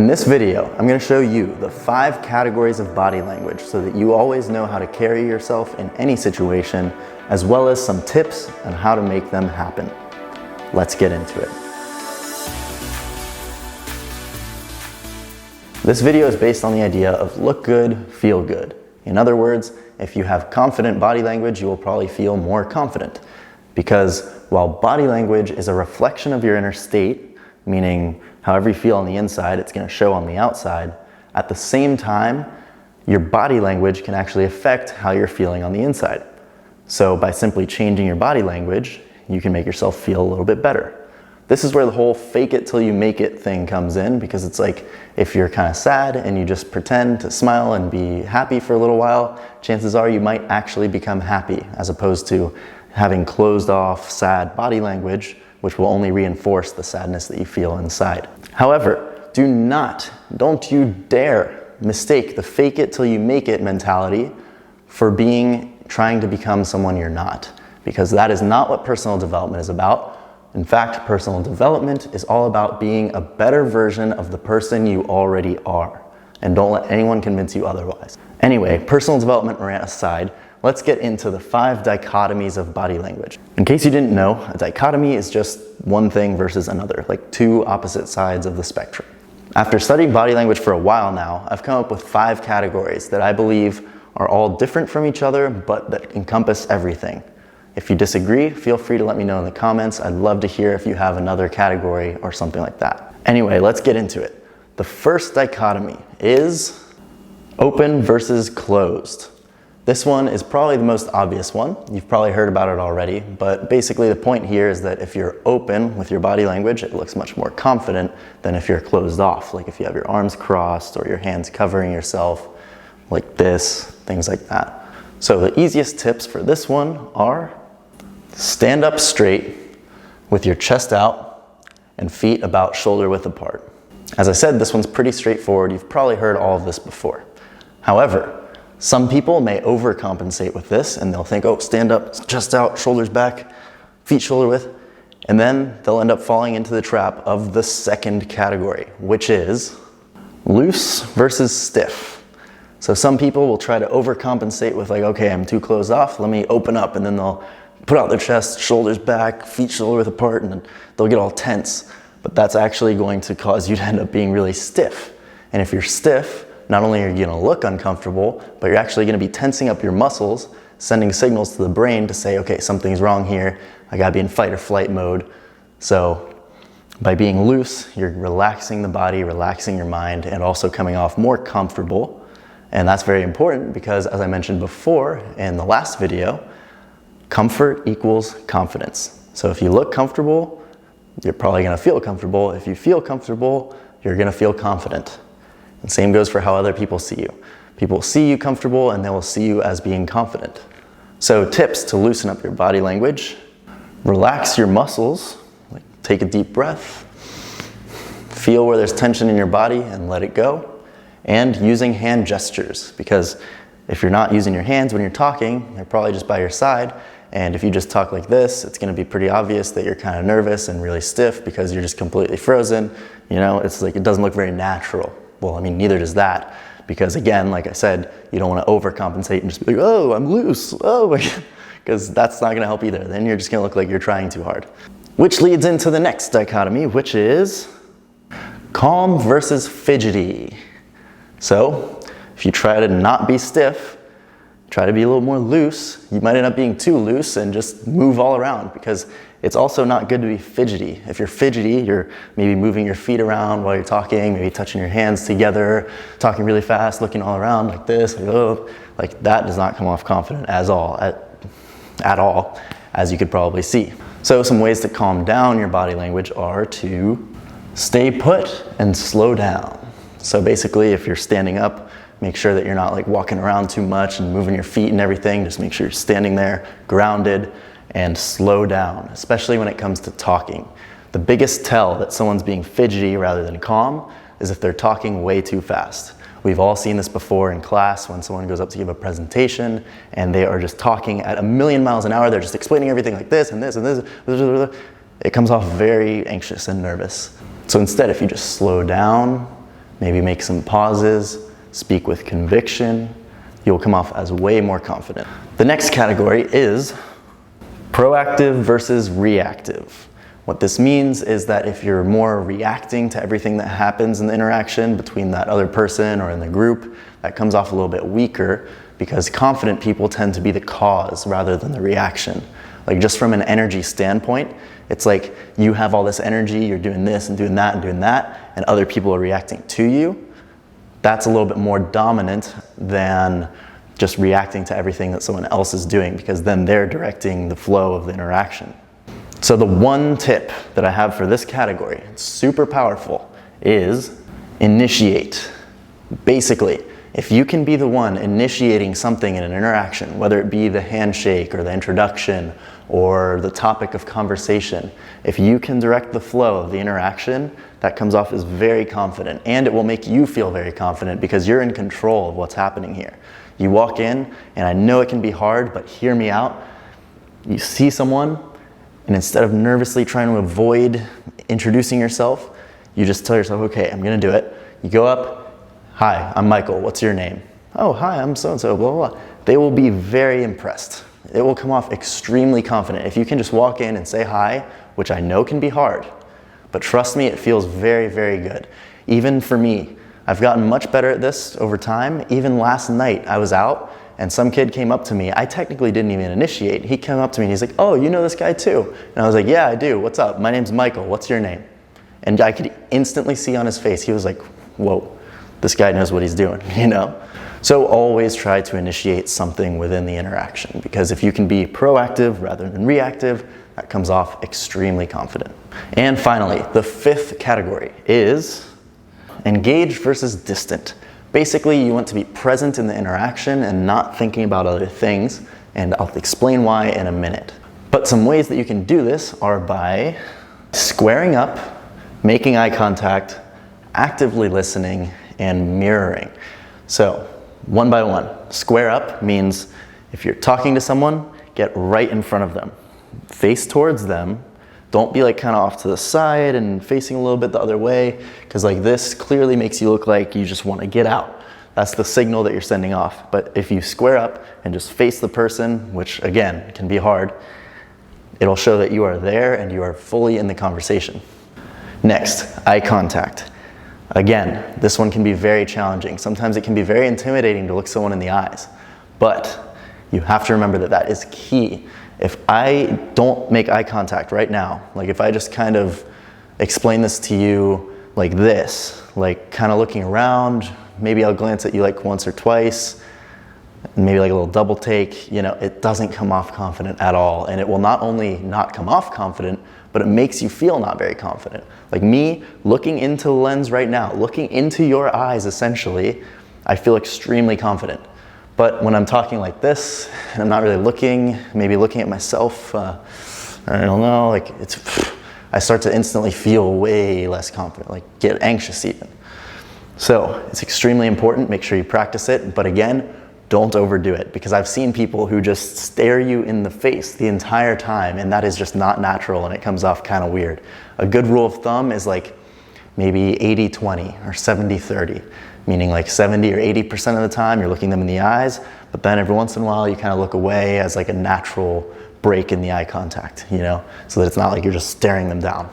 In this video, I'm going to show you the 5 categories of body language so that you always know how to carry yourself in any situation, as well as some tips on how to make them happen. Let's get into it. This video is based on the idea of look good, feel good. In other words, if you have confident body language, you will probably feel more confident. Because while body language is a reflection of your inner state, meaning however you feel on the inside, it's going to show on the outside, at the same time, your body language can actually affect how you're feeling on the inside. So by simply changing your body language, you can make yourself feel a little bit better. This is where the whole fake it till you make it thing comes in, because it's like if you're kind of sad and you just pretend to smile and be happy for a little while, chances are you might actually become happy, as opposed to having closed off, sad body language, which will only reinforce the sadness that you feel inside. However, don't you dare mistake the fake it till you make it mentality for trying to become someone you're not, because that is not what personal development is about. In fact, personal development is all about being a better version of the person you already are. And don't let anyone convince you otherwise. Anyway, personal development rant aside, let's get into the 5 dichotomies of body language. In case you didn't know, a dichotomy is just one thing versus another, like 2 opposite sides of the spectrum. After studying body language for a while now, I've come up with 5 categories that I believe are all different from each other, but that encompass everything. If you disagree, feel free to let me know in the comments. I'd love to hear if you have another category or something like that. Anyway, let's get into it. The first dichotomy is open versus closed. This one is probably the most obvious one. You've probably heard about it already, but basically the point here is that if you're open with your body language, it looks much more confident than if you're closed off, like if you have your arms crossed or your hands covering yourself like this, things like that. So the easiest tips for this one are stand up straight with your chest out and feet about shoulder width apart. As I said, this one's pretty straightforward. You've probably heard all of this before. However, some people may overcompensate with this and they'll think, oh, stand up, chest out, shoulders back, feet shoulder width, and then they'll end up falling into the trap of the second category, which is loose versus stiff. So some people will try to overcompensate with like, okay, I'm too closed off, let me open up, and then they'll put out their chest, shoulders back, feet shoulder width apart, and then they'll get all tense. But that's actually going to cause you to end up being really stiff. And if you're stiff, not only are you going to look uncomfortable, but you're actually going to be tensing up your muscles, sending signals to the brain to say, okay, something's wrong here. I got to be in fight or flight mode. So by being loose, you're relaxing the body, relaxing your mind, and also coming off more comfortable. And that's very important because, as I mentioned before in the last video, comfort equals confidence. So if you look comfortable, you're probably going to feel comfortable. If you feel comfortable, you're going to feel confident. And same goes for how other people see you. People see you comfortable and they will see you as being confident. So tips to loosen up your body language: relax your muscles, like take a deep breath, feel where there's tension in your body and let it go, and using hand gestures, because if you're not using your hands when you're talking, they're probably just by your side. And if you just talk like this, it's going to be pretty obvious that you're kind of nervous and really stiff because you're just completely frozen. You know, it's like it doesn't look very natural. Well, I mean, neither does that, because again, like I said, you don't want to overcompensate and just be like, oh, I'm loose, oh my God, because that's not going to help either. Then you're just going to look like you're trying too hard. Which leads into the next dichotomy, which is calm versus fidgety. So if you try to not be stiff, try to be a little more loose, you might end up being too loose and just move all around, because it's also not good to be fidgety. If you're fidgety, you're maybe moving your feet around while you're talking, maybe touching your hands together, talking really fast, looking all around like this, like, oh, like that does not come off confident at all, as you could probably see. So some ways to calm down your body language are to stay put and slow down. So basically, if you're standing up, make sure that you're not like walking around too much and moving your feet and everything. Just make sure you're standing there, grounded, and slow down, especially when it comes to talking. The biggest tell that someone's being fidgety rather than calm is if they're talking way too fast. We've all seen this before in class when someone goes up to give a presentation and they are just talking at 1,000,000 miles an hour. They're just explaining everything like this and this and this. It comes off very anxious and nervous. So instead, if you just slow down, maybe make some pauses, speak with conviction. You'll come off as way more confident. The next category is proactive versus reactive. What this means is that if you're more reacting to everything that happens in the interaction between that other person or in the group, that comes off a little bit weaker, because confident people tend to be the cause rather than the reaction. Like, just from an energy standpoint, it's like you have all this energy, you're doing this and doing that and doing that, and other people are reacting to you. That's a little bit more dominant than just reacting to everything that someone else is doing, because then they're directing the flow of the interaction. So the one tip that I have for this category, it's super powerful, is initiate. Basically, if you can be the one initiating something in an interaction, whether it be the handshake or the introduction or the topic of conversation, if you can direct the flow of the interaction, that comes off as very confident, and it will make you feel very confident because you're in control of what's happening here. You walk in, and I know it can be hard, but hear me out. You see someone, and instead of nervously trying to avoid introducing yourself, you just tell yourself, okay, I'm gonna do it. You go up, hi, I'm Michael, what's your name? Oh, hi, I'm so-and-so, blah, blah, blah. They will be very impressed. It will come off extremely confident. If you can just walk in and say hi, which I know can be hard, but trust me, it feels very, very good. Even for me, I've gotten much better at this over time. Even last night, I was out, and some kid came up to me. I technically didn't even initiate. He came up to me and he's like, oh, you know this guy too? And I was like, yeah, I do. What's up? My name's Michael. What's your name? And I could instantly see on his face, he was like, whoa, this guy knows what he's doing, you know? So always try to initiate something within the interaction, because if you can be proactive rather than reactive, that comes off extremely confident. And finally, the fifth category is engaged versus distant. Basically, you want to be present in the interaction and not thinking about other things, and I'll explain why in a minute. But some ways that you can do this are by squaring up, making eye contact, actively listening, and mirroring. So, one by one. Square up means if you're talking to someone, get right in front of them. Face towards them. Don't be like kind of off to the side and facing a little bit the other way, because like this clearly makes you look like you just want to get out. That's the signal that you're sending off. But if you square up and just face the person, which again can be hard, it'll show that you are there and you are fully in the conversation. Next, eye contact. Again, this one can be very challenging. Sometimes it can be very intimidating to look someone in the eyes, but you have to remember that that is key. If I don't make eye contact right now, like if I just kind of explain this to you like this, like kind of looking around, maybe I'll glance at you like once or twice, and maybe like a little double take, you know, it doesn't come off confident at all. And it will not only not come off confident, but it makes you feel not very confident. Like me looking into the lens right now, looking into your eyes essentially, I feel extremely confident. But when I'm talking like this, and I'm not really looking, maybe looking at myself, I don't know, like I start to instantly feel way less confident, like get anxious even. So it's extremely important, make sure you practice it, but again, don't overdo it, because I've seen people who just stare you in the face the entire time, and that is just not natural, and it comes off kind of weird. A good rule of thumb is like maybe 80-20 or 70-30, meaning like 70 or 80% of the time you're looking them in the eyes, but then every once in a while you kind of look away as like a natural break in the eye contact, you know, so that it's not like you're just staring them down.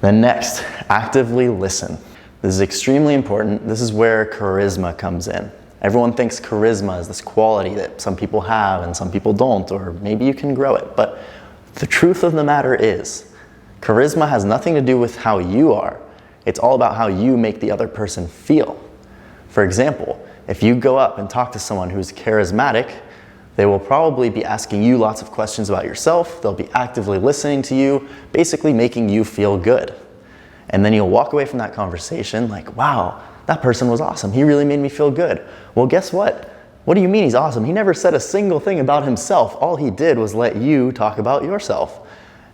Then next, actively listen. This is extremely important. This is where charisma comes in. Everyone thinks charisma is this quality that some people have and some people don't, or maybe you can grow it. But the truth of the matter is, charisma has nothing to do with how you are. It's all about how you make the other person feel. For example, if you go up and talk to someone who's charismatic, they will probably be asking you lots of questions about yourself. They'll be actively listening to you, basically making you feel good. And then you'll walk away from that conversation like, wow, that person was awesome. He really made me feel good. Well, guess what? What do you mean he's awesome? He never said a single thing about himself. All he did was let you talk about yourself.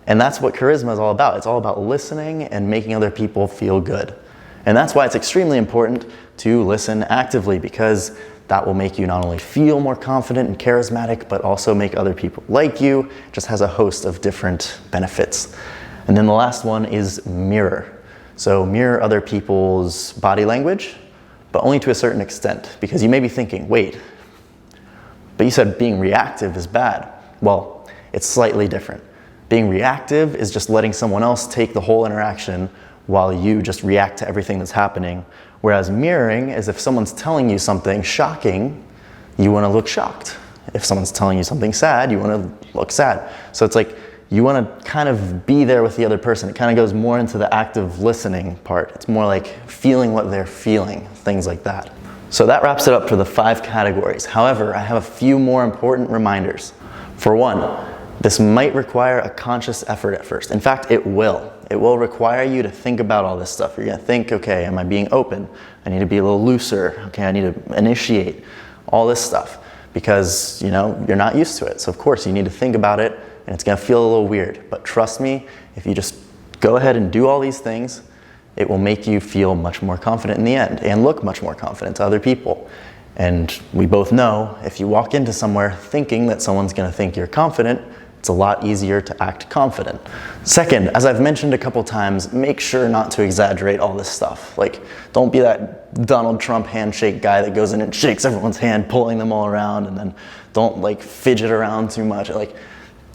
And that's what charisma is all about. It's all about listening and making other people feel good. And that's why it's extremely important to listen actively, because that will make you not only feel more confident and charismatic, but also make other people like you. It just has a host of different benefits. And then the last one is mirror. So mirror other people's body language, but only to a certain extent, because you may be thinking, wait, but you said being reactive is bad. Well, it's slightly different. Being reactive is just letting someone else take the whole interaction while you just react to everything that's happening. Whereas mirroring is if someone's telling you something shocking, you want to look shocked. If someone's telling you something sad, you want to look sad. So it's like you want to kind of be there with the other person. It kind of goes more into the active listening part. It's more like feeling what they're feeling, things like that. So that wraps it up for the 5 categories. However, I have a few more important reminders. For one, this might require a conscious effort at first. In fact, it will. It will require you to think about all this stuff. You're going to think, okay, am I being open? I need to be a little looser. Okay, I need to initiate all this stuff because, you know, you're not used to it. So of course you need to think about it and it's going to feel a little weird. But trust me, if you just go ahead and do all these things, it will make you feel much more confident in the end and look much more confident to other people. And we both know if you walk into somewhere thinking that someone's going to think you're confident, it's a lot easier to act confident. Second, as I've mentioned a couple times, make sure not to exaggerate all this stuff. Like, don't be that Donald Trump handshake guy that goes in and shakes everyone's hand, pulling them all around, and then don't like fidget around too much. Like,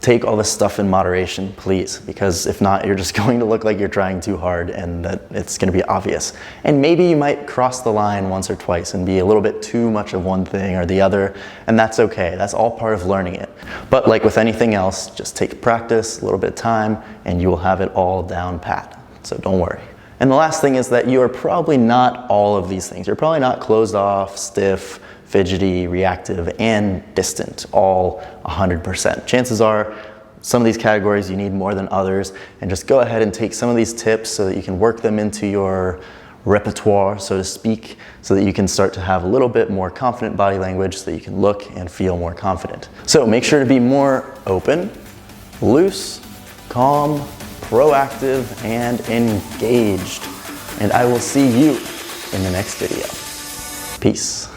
take all this stuff in moderation, please, because if not, you're just going to look like you're trying too hard and that it's going to be obvious. And maybe you might cross the line once or twice and be a little bit too much of one thing or the other, and that's okay. That's all part of learning it. But like with anything else, just take practice, a little bit of time, and you will have it all down pat. So don't worry. And the last thing is that you are probably not all of these things. You're probably not closed off, stiff, fidgety, reactive, and distant, all 100%. Chances are some of these categories you need more than others, and just go ahead and take some of these tips so that you can work them into your repertoire, so to speak, so that you can start to have a little bit more confident body language so that you can look and feel more confident. So make sure to be more open, loose, calm, proactive, and engaged. And I will see you in the next video. Peace.